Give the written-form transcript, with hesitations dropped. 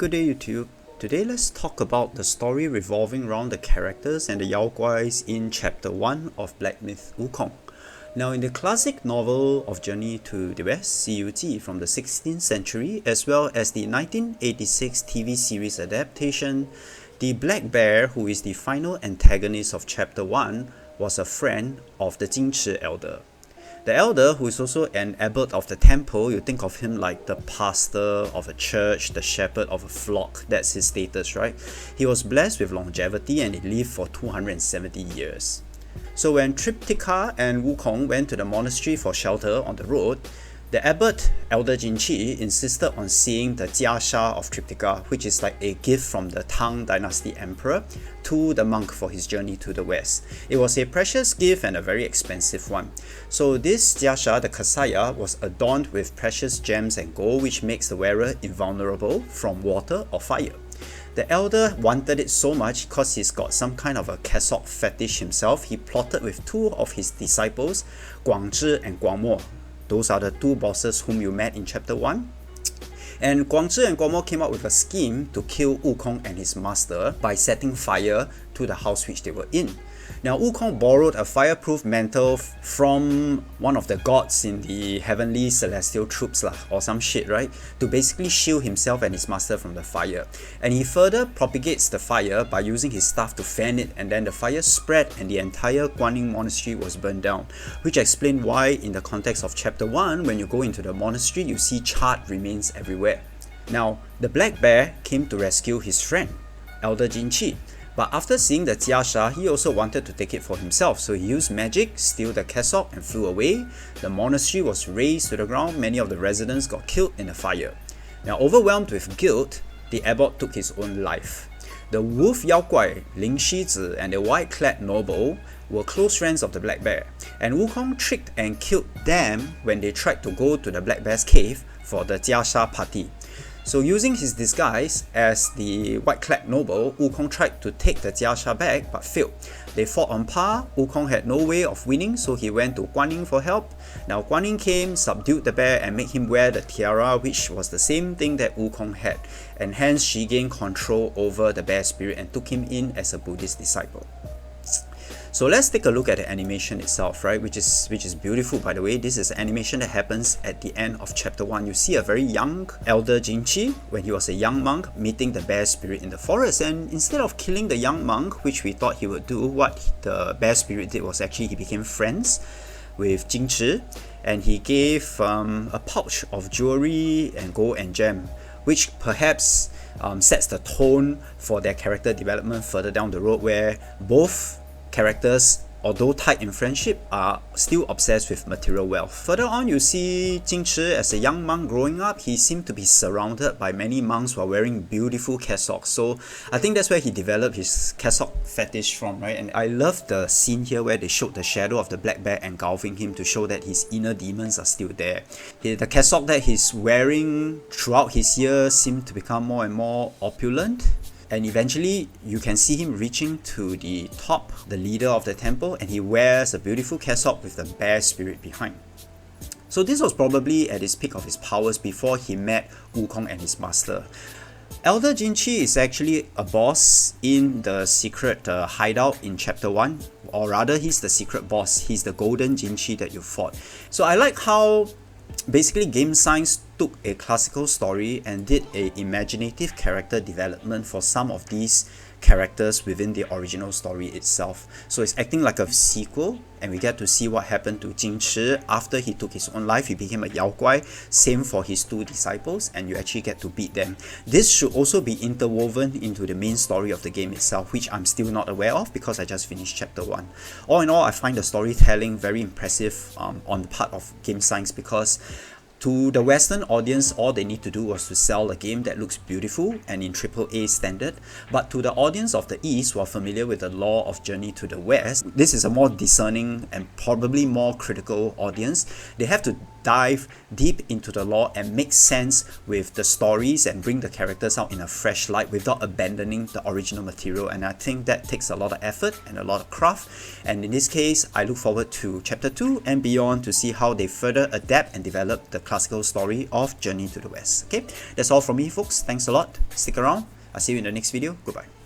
good day YouTube. Today let's talk about the story revolving around the characters and the Yao Guais in chapter 1 of Black Myth Wukong. Now in the classic novel of Journey to the West, CUT from the 16th century, as well as the 1986 TV series adaptation, the Black Bear, who is the final antagonist of chapter 1, was a friend of the Jingchi elder. The elder, who is also an abbot of the temple, you think of him like the pastor of a church, the shepherd of a flock, that's his status, right? He was blessed with longevity and he lived for 270 years. So when Triptika and Wukong went to the monastery for shelter on the road, the abbot, Elder Jinchi, insisted on seeing the Jiasha of Triptika, which is like a gift from the Tang Dynasty emperor to the monk for his journey to the west. It was a precious gift and a very expensive one. So this Jiasha, the Kasaya, was adorned with precious gems and gold, which makes the wearer invulnerable from water or fire. The elder wanted it so much because he's got some kind of a cassock fetish himself. He plotted with two of his disciples, Guangzhi and Guangmo. Those are the two bosses whom you met in chapter 1. And Guangzhi and Guangmo came up with a scheme to kill Wukong and his master by setting fire to the house which they were in. Now Wukong borrowed a fireproof mantle from one of the gods in the heavenly celestial troops or some shit, right? To basically shield himself and his master from the fire. And he further propagates the fire by using his staff to fan it, and then the fire spread and the entire Guanyin monastery was burned down, which explains why in the context of chapter 1, when you go into the monastery, you see charred remains everywhere. Now, the Black Bear came to rescue his friend, Elder Jinchi. But after seeing the Jiasha, he also wanted to take it for himself, so he used magic, steal the cassock and flew away. The monastery was razed to the ground, many of the residents got killed in the fire. Now overwhelmed with guilt, the abbot took his own life. The wolf Yao Guai, Ling Shizi, and the white-clad noble were close friends of the Black Bear, and Wukong tricked and killed them when they tried to go to the Black Bear's cave for the Jiasha party. So using his disguise as the white-clad noble, Wukong tried to take the Jiasha back but failed. They fought on par. Wukong had no way of winning, so he went to Guanyin for help. Now Guanyin came, subdued the bear and made him wear the tiara, which was the same thing that Wukong had, and hence she gained control over the bear spirit and took him in as a Buddhist disciple. So let's take a look at the animation itself, right? Which is beautiful, by the way. This is an animation that happens at the end of chapter 1. You see a very young elder Jinchi when he was a young monk meeting the bear spirit in the forest, and instead of killing the young monk, which we thought he would do, what the bear spirit did was actually he became friends with Jingchi, and he gave a pouch of jewelry and gold and gem, which perhaps sets the tone for their character development further down the road, where both characters, although tied in friendship, are still obsessed with material wealth. Further on, you see Jingchi as a young monk growing up. He seemed to be surrounded by many monks while wearing beautiful cassocks. So I think that's where he developed his cassock fetish from, right? And I love the scene here where they showed the shadow of the black bear engulfing him to show that his inner demons are still there. The cassock that he's wearing throughout his years seemed to become more and more opulent. And eventually, you can see him reaching to the top, the leader of the temple, and he wears a beautiful cassock with the bear spirit behind. So this was probably at his peak of his powers before he met Wukong and his master. Elder Jinchi is actually a boss in the secret hideout in chapter 1, or rather he's the secret boss. He's the golden Jinchi that you fought. So I like how basically Game Science took a classical story and did a imaginative character development for some of these characters within the original story itself. So it's acting like a sequel, and we get to see what happened to Jingchi after he took his own life. He became a Yao Guai, same for his two disciples, and you actually get to beat them. This should also be interwoven into the main story of the game itself, which I'm still not aware of because I just finished chapter 1. All in all, I find the storytelling very impressive on the part of Game Science, because to the Western audience, all they need to do was to sell a game that looks beautiful and in AAA standard. But to the audience of the East who are familiar with the lore of Journey to the West, this is a more discerning and probably more critical audience. They have to dive deep into the lore and make sense with the stories and bring the characters out in a fresh light without abandoning the original material. And I think that takes a lot of effort and a lot of craft. And in this case, I look forward to chapter 2 and beyond to see how they further adapt and develop the classical story of Journey to the West. Okay, that's all from me, folks. Thanks a lot. Stick around. I'll see you in the next video. Goodbye.